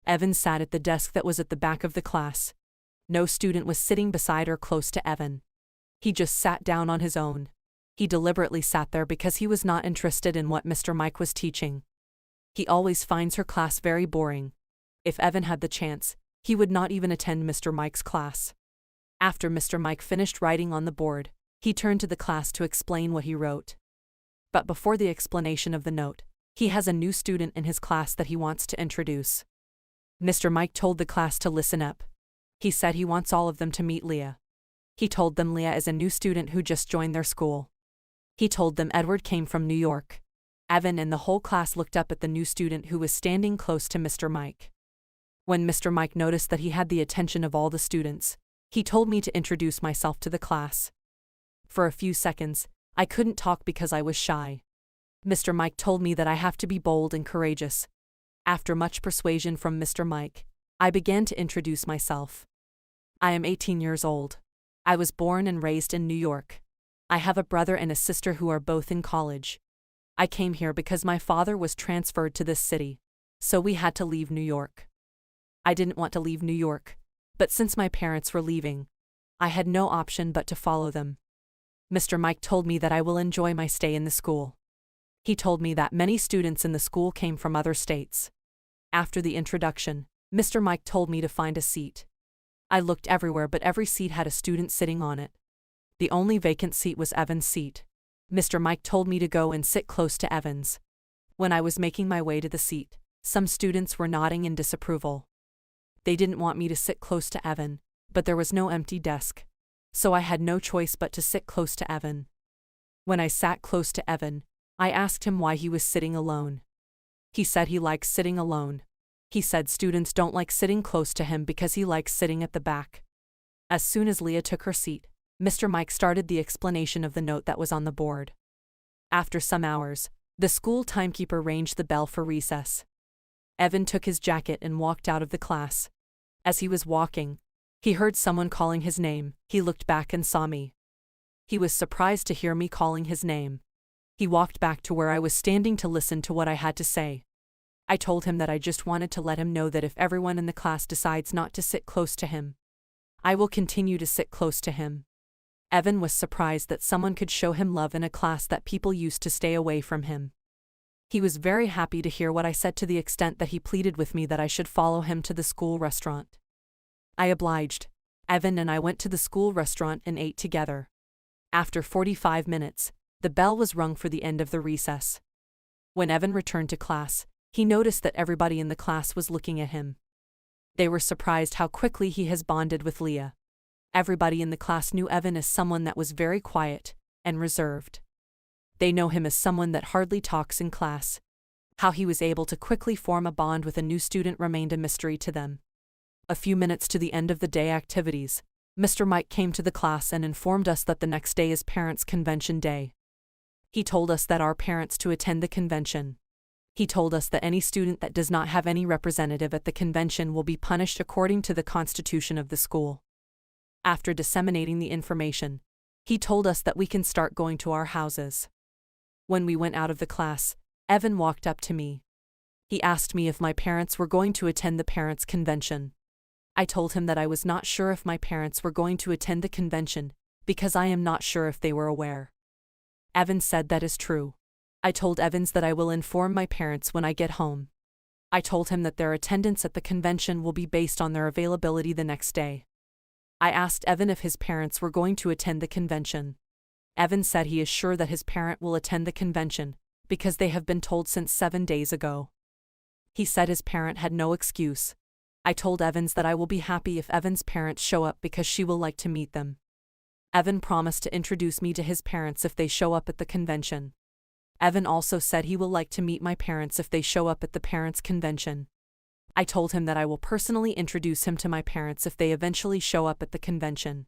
Evan sat at the desk that was at the back of the class. No student was sitting beside or close to Evan. He just sat down on his own. He deliberately sat there because he was not interested in what Mr. Mike was teaching. He always finds her class very boring. If Evan had the chance, he would not even attend Mr. Mike's class. After Mr. Mike finished writing on the board, he turned to the class to explain what he wrote. But before the explanation of the note, he has a new student in his class that he wants to introduce. Mr. Mike told the class to listen up. He said he wants all of them to meet Leah. He told them Leah is a new student who just joined their school. He told them Edward came from New York. Evan and the whole class looked up at the new student who was standing close to Mr. Mike. When Mr. Mike noticed that he had the attention of all the students, he told me to introduce myself to the class. For a few seconds, I couldn't talk because I was shy. Mr. Mike told me that I have to be bold and courageous. After much persuasion from Mr. Mike, I began to introduce myself. I am 18 years old. I was born and raised in New York. I have a brother and a sister who are both in college. I came here because my father was transferred to this city, so we had to leave New York. I didn't want to leave New York, but since my parents were leaving, I had no option but to follow them. Mr. Mike told me that I will enjoy my stay in the school. He told me that many students in the school came from other states. After the introduction, Mr. Mike told me to find a seat. I looked everywhere but every seat had a student sitting on it. The only vacant seat was Evan's seat. Mr. Mike told me to go and sit close to Evan's. When I was making my way to the seat, some students were nodding in disapproval. They didn't want me to sit close to Evan, but there was no empty desk, so I had no choice but to sit close to Evan. When I sat close to Evan, I asked him why he was sitting alone. He said he likes sitting alone. He said students don't like sitting close to him because he likes sitting at the back. As soon as Leah took her seat, Mr. Mike started the explanation of the note that was on the board. After some hours, the school timekeeper ranged the bell for recess. Evan took his jacket and walked out of the class. As he was walking, he heard someone calling his name. He looked back and saw me. He was surprised to hear me calling his name. He walked back to where I was standing to listen to what I had to say. I told him that I just wanted to let him know that if everyone in the class decides not to sit close to him, I will continue to sit close to him. Evan was surprised that someone could show him love in a class that people used to stay away from him. He was very happy to hear what I said to the extent that he pleaded with me that I should follow him to the school restaurant. I obliged. Evan and I went to the school restaurant and ate together. After 45 minutes, the bell was rung for the end of the recess. When Evan returned to class, he noticed that everybody in the class was looking at him. They were surprised how quickly he has bonded with Leah. Everybody in the class knew Evan as someone that was very quiet and reserved. They know him as someone that hardly talks in class. How he was able to quickly form a bond with a new student remained a mystery to them. A few minutes to the end of the day activities, Mr. Mike came to the class and informed us that the next day is Parents' Convention Day. He told us that our parents to attend the convention. He told us that any student that does not have any representative at the convention will be punished according to the constitution of the school. After disseminating the information, he told us that we can start going to our houses. When we went out of the class, Evan walked up to me. He asked me if my parents were going to attend the parents' convention. I told him that I was not sure if my parents were going to attend the convention, because I am not sure if they were aware. Evan said that is true. I told Evans that I will inform my parents when I get home. I told him that their attendance at the convention will be based on their availability the next day. I asked Evan if his parents were going to attend the convention. Evan said he is sure that his parent will attend the convention, because they have been told since 7 days ago. He said his parent had no excuse. I told Evans that I will be happy if Evan's parents show up because she will like to meet them. Evan promised to introduce me to his parents if they show up at the convention. Evan also said he will like to meet my parents if they show up at the parents' convention. I told him that I will personally introduce him to my parents if they eventually show up at the convention.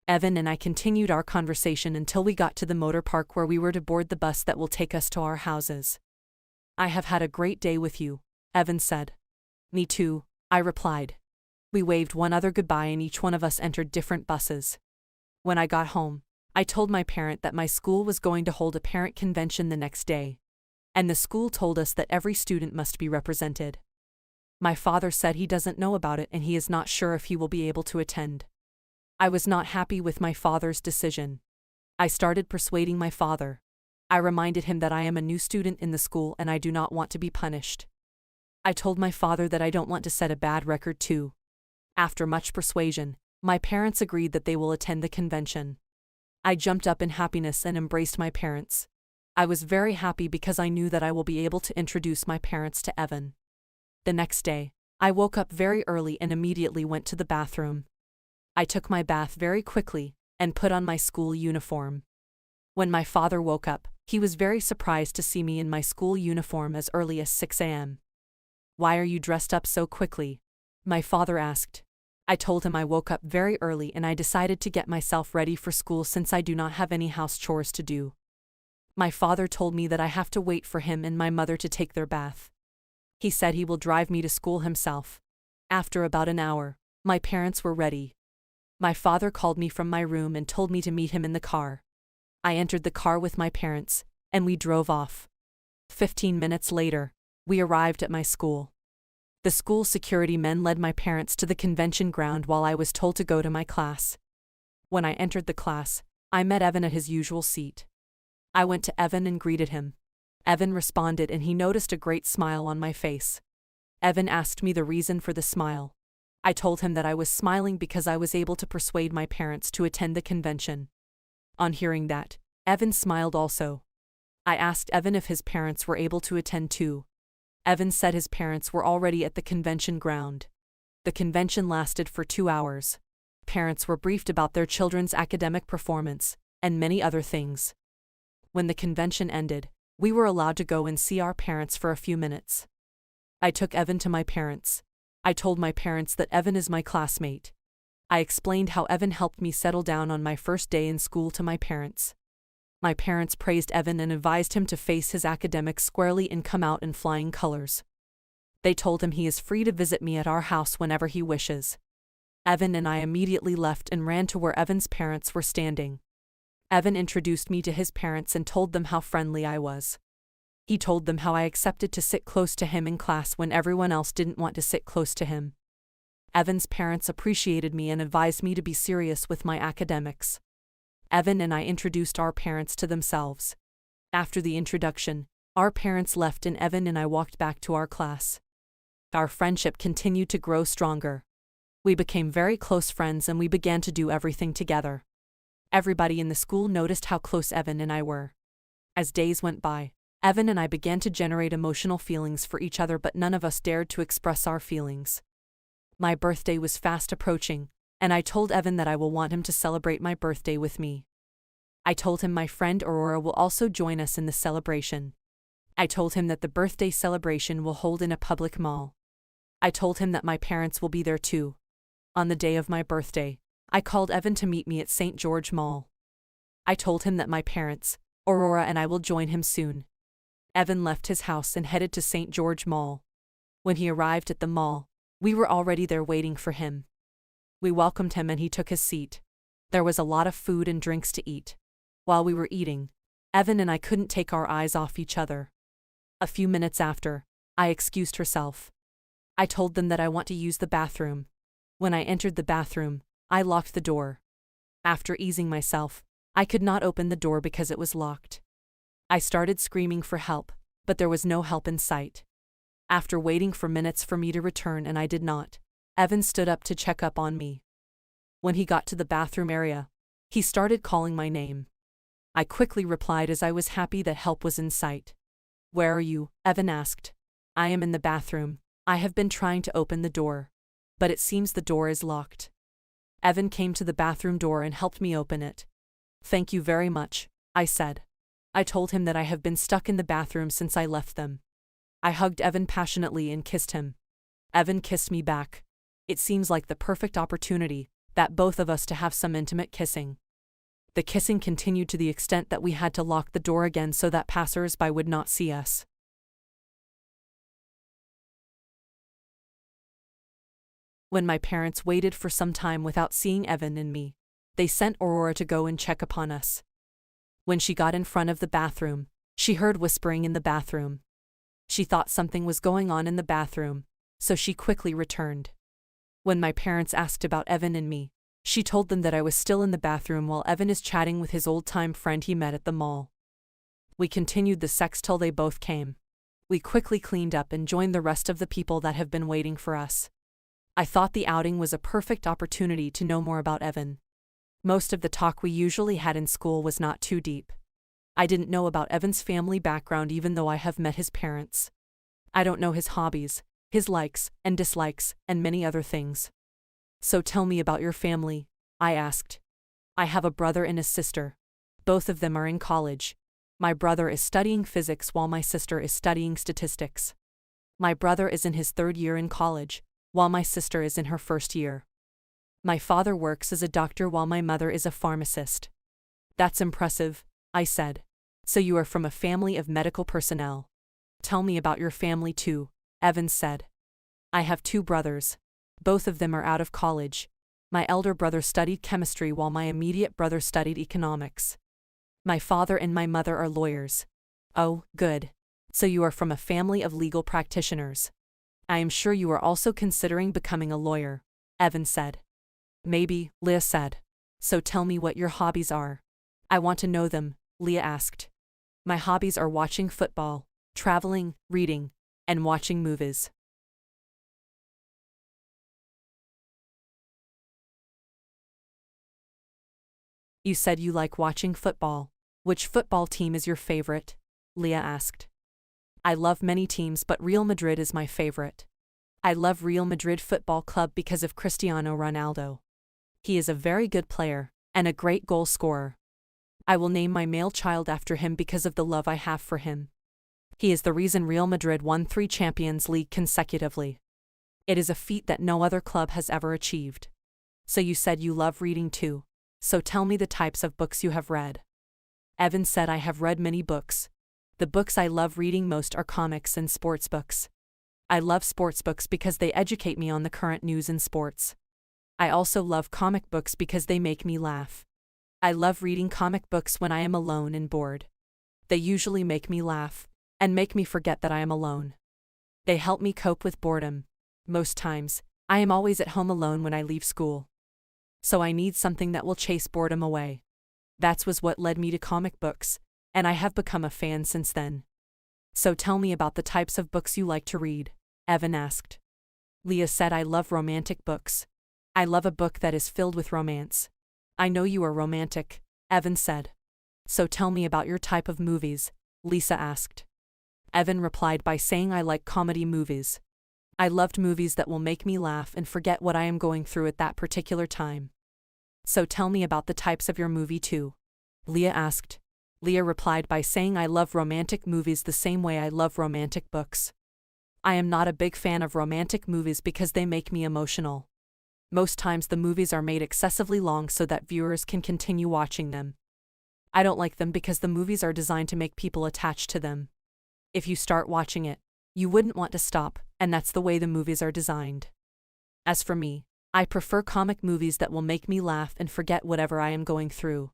Evan and I continued our conversation until we got to the motor park where we were to board the bus that will take us to our houses. I have had a great day with you, Evan said. Me too, I replied. We waved one other goodbye and each one of us entered different buses. When I got home, I told my parent that my school was going to hold a parent convention the next day, and the school told us that every student must be represented. My father said he doesn't know about it and he is not sure if he will be able to attend. I was not happy with my father's decision. I started persuading my father. I reminded him that I am a new student in the school and I do not want to be punished. I told my father that I don't want to set a bad record too. After much persuasion, my parents agreed that they will attend the convention. I jumped up in happiness and embraced my parents. I was very happy because I knew that I will be able to introduce my parents to Evan. The next day, I woke up very early and immediately went to the bathroom. I took my bath very quickly and put on my school uniform. When my father woke up, he was very surprised to see me in my school uniform as early as 6 a.m. "Why are you dressed up so quickly?" my father asked. I told him I woke up very early and I decided to get myself ready for school since I do not have any house chores to do. My father told me that I have to wait for him and my mother to take their bath. He said he will drive me to school himself. After about an hour, my parents were ready. My father called me from my room and told me to meet him in the car. I entered the car with my parents, and we drove off. 15 minutes later, we arrived at my school. The school security men led my parents to the convention ground while I was told to go to my class. When I entered the class, I met Evan at his usual seat. I went to Evan and greeted him. Evan responded and he noticed a great smile on my face. Evan asked me the reason for the smile. I told him that I was smiling because I was able to persuade my parents to attend the convention. On hearing that, Evan smiled also. I asked Evan if his parents were able to attend too. Evan said his parents were already at the convention ground. The convention lasted for 2 hours. Parents were briefed about their children's academic performance, and many other things. When the convention ended, we were allowed to go and see our parents for a few minutes. I took Evan to my parents. I told my parents that Evan is my classmate. I explained how Evan helped me settle down on my first day in school to my parents. My parents praised Evan and advised him to face his academics squarely and come out in flying colors. They told him he is free to visit me at our house whenever he wishes. Evan and I immediately left and ran to where Evan's parents were standing. Evan introduced me to his parents and told them how friendly I was. He told them how I accepted to sit close to him in class when everyone else didn't want to sit close to him. Evan's parents appreciated me and advised me to be serious with my academics. Evan and I introduced our parents to themselves. After the introduction, our parents left and Evan and I walked back to our class. Our friendship continued to grow stronger. We became very close friends and we began to do everything together. Everybody in the school noticed how close Evan and I were. As days went by, Evan and I began to generate emotional feelings for each other, but none of us dared to express our feelings. My birthday was fast approaching, and I told Evan that I will want him to celebrate my birthday with me. I told him my friend Aurora will also join us in the celebration. I told him that the birthday celebration will hold in a public mall. I told him that my parents will be there too. On the day of my birthday, I called Evan to meet me at St. George Mall. I told him that my parents, Aurora and I will join him soon. Evan left his house and headed to St. George Mall. When he arrived at the mall, we were already there waiting for him. We welcomed him and he took his seat. There was a lot of food and drinks to eat. While we were eating, Evan and I couldn't take our eyes off each other. A few minutes after, I excused herself. I told them that I want to use the bathroom. When I entered the bathroom, I locked the door. After easing myself, I could not open the door because it was locked. I started screaming for help, but there was no help in sight. After waiting for minutes for me to return and I did not, Evan stood up to check up on me. When he got to the bathroom area, he started calling my name. I quickly replied as I was happy that help was in sight. "Where are you?" Evan asked. "I am in the bathroom. I have been trying to open the door, but it seems the door is locked." Evan came to the bathroom door and helped me open it. "Thank you very much," I said. I told him that I have been stuck in the bathroom since I left them. I hugged Evan passionately and kissed him. Evan kissed me back. It seems like the perfect opportunity, that both of us to have some intimate kissing. The kissing continued to the extent that we had to lock the door again so that passers-by would not see us. When my parents waited for some time without seeing Evan and me, they sent Aurora to go and check upon us. When she got in front of the bathroom, she heard whispering in the bathroom. She thought something was going on in the bathroom, so she quickly returned. When my parents asked about Evan and me, she told them that I was still in the bathroom while Evan is chatting with his old-time friend he met at the mall. We continued the sex till they both came. We quickly cleaned up and joined the rest of the people that have been waiting for us. I thought the outing was a perfect opportunity to know more about Evan. Most of the talk we usually had in school was not too deep. I didn't know about Evan's family background even though I have met his parents. I don't know his hobbies, his likes and dislikes, and many other things. So tell me about your family, I asked. I have a brother and a sister. Both of them are in college. My brother is studying physics while my sister is studying statistics. My brother is in his 3rd year in college, while my sister is in her 1st year. My father works as a doctor while my mother is a pharmacist. That's impressive, I said. So you are from a family of medical personnel. Tell me about your family too, Evan said. I have 2 brothers. Both of them are out of college. My elder brother studied chemistry while my immediate brother studied economics. My father and my mother are lawyers. Oh, good. So you are from a family of legal practitioners. I am sure you are also considering becoming a lawyer, Evan said. Maybe, Leah said. So tell me what your hobbies are. I want to know them, Leah asked. My hobbies are watching football, traveling, reading, and watching movies. You said you like watching football. Which football team is your favorite? Leah asked. I love many teams, but Real Madrid is my favorite. I love Real Madrid Football Club because of Cristiano Ronaldo. He is a very good player, and a great goal scorer. I will name my male child after him because of the love I have for him. He is the reason Real Madrid won 3 Champions League consecutively. It is a feat that no other club has ever achieved. So you said you love reading too. So tell me the types of books you have read. Evan said I have read many books. The books I love reading most are comics and sports books. I love sports books because they educate me on the current news in sports. I also love comic books because they make me laugh. I love reading comic books when I am alone and bored. They usually make me laugh, and make me forget that I am alone. They help me cope with boredom. Most times, I am always at home alone when I leave school. So I need something that will chase boredom away. That was what led me to comic books, and I have become a fan since then. So tell me about the types of books you like to read, Evan asked. Leah said I love romantic books. I love a book that is filled with romance. I know you are romantic, Evan said. So tell me about your type of movies, Lisa asked. Evan replied by saying I like comedy movies. I loved movies that will make me laugh and forget what I am going through at that particular time. So tell me about the types of your movie too, Leah asked. Leah replied by saying I love romantic movies the same way I love romantic books. I am not a big fan of romantic movies because they make me emotional. Most times the movies are made excessively long so that viewers can continue watching them. I don't like them because the movies are designed to make people attached to them. If you start watching it, you wouldn't want to stop, and that's the way the movies are designed. As for me, I prefer comic movies that will make me laugh and forget whatever I am going through.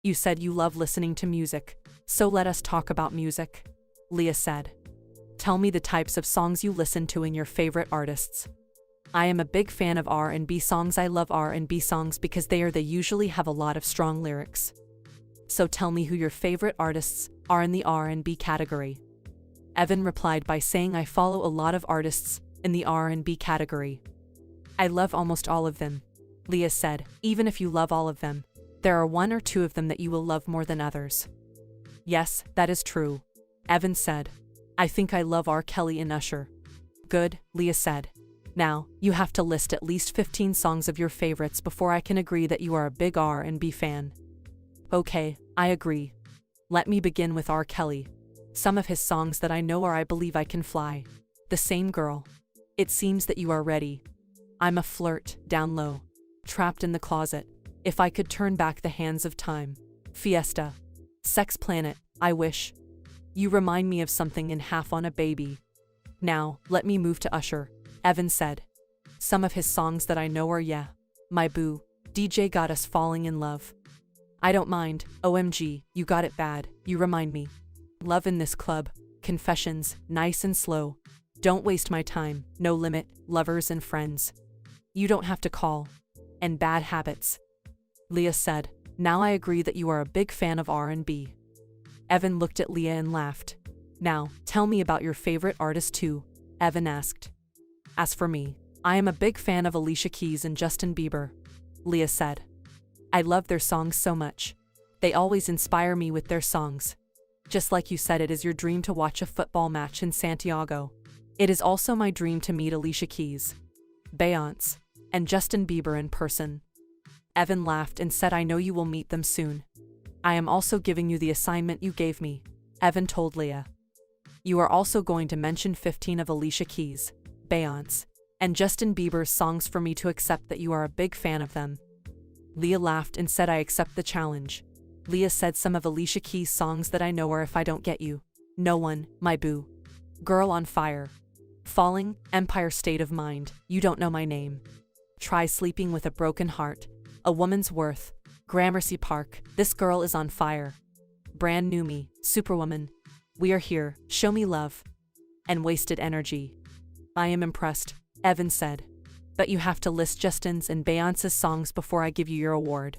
You said you love listening to music, so let us talk about music, Leah said. Tell me the types of songs you listen to and your favorite artists. I am a big fan of R&B songs. I love R&B songs because they usually have a lot of strong lyrics. So tell me who your favorite artists are in the R&B category. Evan replied by saying I follow a lot of artists in the R&B category. I love almost all of them, Leah said. Even if you love all of them, there are 1 or 2 of them that you will love more than others. Yes, that is true, Evan said. I think I love R. Kelly and Usher. Good, Leah said. Now, you have to list at least 15 songs of your favorites before I can agree that you are a big R&B fan. Okay, I agree. Let me begin with R. Kelly. Some of his songs that I know are I Believe I Can Fly, The Same Girl, It Seems That You Are Ready, I'm a Flirt, Down Low, Trapped in the Closet, If I Could Turn Back the Hands of Time, Fiesta, Sex Planet, I Wish. You Remind Me of Something and Half on a Baby. Now, let me move to Usher, Evan said. Some of his songs that I know are Yeah, My Boo, DJ Got Us Falling in Love. I Don't Mind, OMG, You Got It Bad, You Remind Me. Love in This Club, Confessions, Nice and Slow. Don't waste my time, no limit, lovers and friends. You don't have to call. And bad habits. Leah said, now I agree that you are a big fan of R&B. Evan looked at Leah and laughed. Now, tell me about your favorite artist too, Evan asked. As for me, I am a big fan of Alicia Keys and Justin Bieber, Leah said. I love their songs so much. They always inspire me with their songs. Just like you said, it is your dream to watch a football match in Santiago. It is also my dream to meet Alicia Keys, Beyoncé, and Justin Bieber in person. Evan laughed and said, I know you will meet them soon. I am also giving you the assignment you gave me, Evan told Leah. You are also going to mention 15 of Alicia Keys, Beyoncé, and Justin Bieber's songs for me to accept that you are a big fan of them. Leah laughed and said, I accept the challenge. Leah said, some of Alicia Keys' songs that I know are If I Don't Get You, No One, My Boo, Girl on Fire, Falling, Empire State of Mind, You Don't Know My Name, Try Sleeping with a Broken Heart, A Woman's Worth, Gramercy Park, This Girl Is on Fire, Brand New Me, Superwoman, We Are Here, Show Me Love, and Wasted Energy. I am impressed, Evan said. But you have to list Justin's and Beyoncé's songs before I give you your award.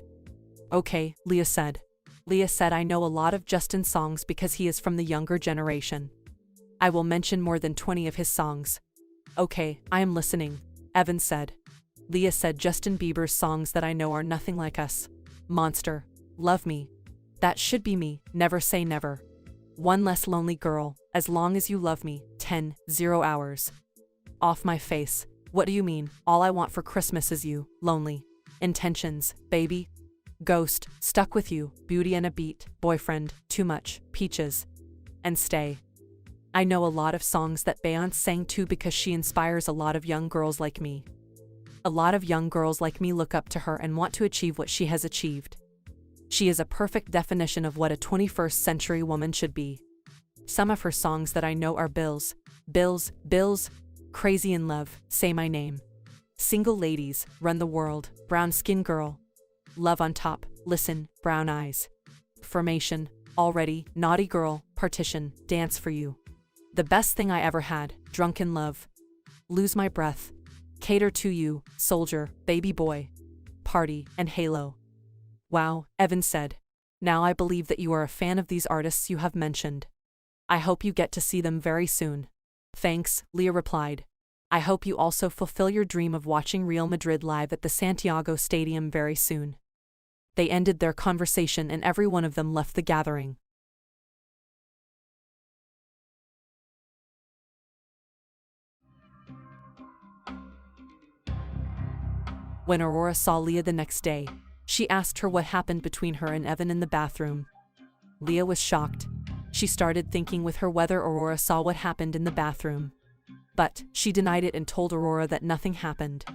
Okay, Leah said. Leah said, I know a lot of Justin's songs because he is from the younger generation. I will mention more than 20 of his songs. Okay, I am listening, Evan said. Leah said, Justin Bieber's songs that I know are Nothing Like Us, Monster, Love Me, That Should Be Me, Never Say Never, One Less Lonely Girl, As Long As You Love Me, 10-0 Hours, Off My Face, What Do You Mean, All I Want for Christmas Is You, Lonely, Intentions, Baby, Ghost, Stuck With You, Beauty and a Beat, Boyfriend, Too Much, Peaches, and Stay. I know a lot of songs that Beyoncé sang too because she inspires a lot of young girls like me. A lot of young girls like me look up to her and want to achieve what she has achieved. She is a perfect definition of what a 21st century woman should be. Some of her songs that I know are Bills, Crazy in Love, Say My Name, Single Ladies, Run the World, Brown Skin Girl, Love on Top, Listen, Brown Eyes, Formation, Already, Naughty Girl, Partition, Dance for You, The Best Thing I Ever Had, Drunk in Love, Lose My Breath, Cater to You, Soldier, Baby Boy, Party, and Halo. Wow, Evan said. Now I believe that you are a fan of these artists you have mentioned. I hope you get to see them very soon. Thanks, Leah replied. I hope you also fulfill your dream of watching Real Madrid live at the Santiago Stadium very soon. They ended their conversation and every one of them left the gathering. When Aurora saw Leah the next day, she asked her what happened between her and Evan in the bathroom. Leah was shocked. She started thinking with her whether Aurora saw what happened in the bathroom. But she denied it and told Aurora that nothing happened.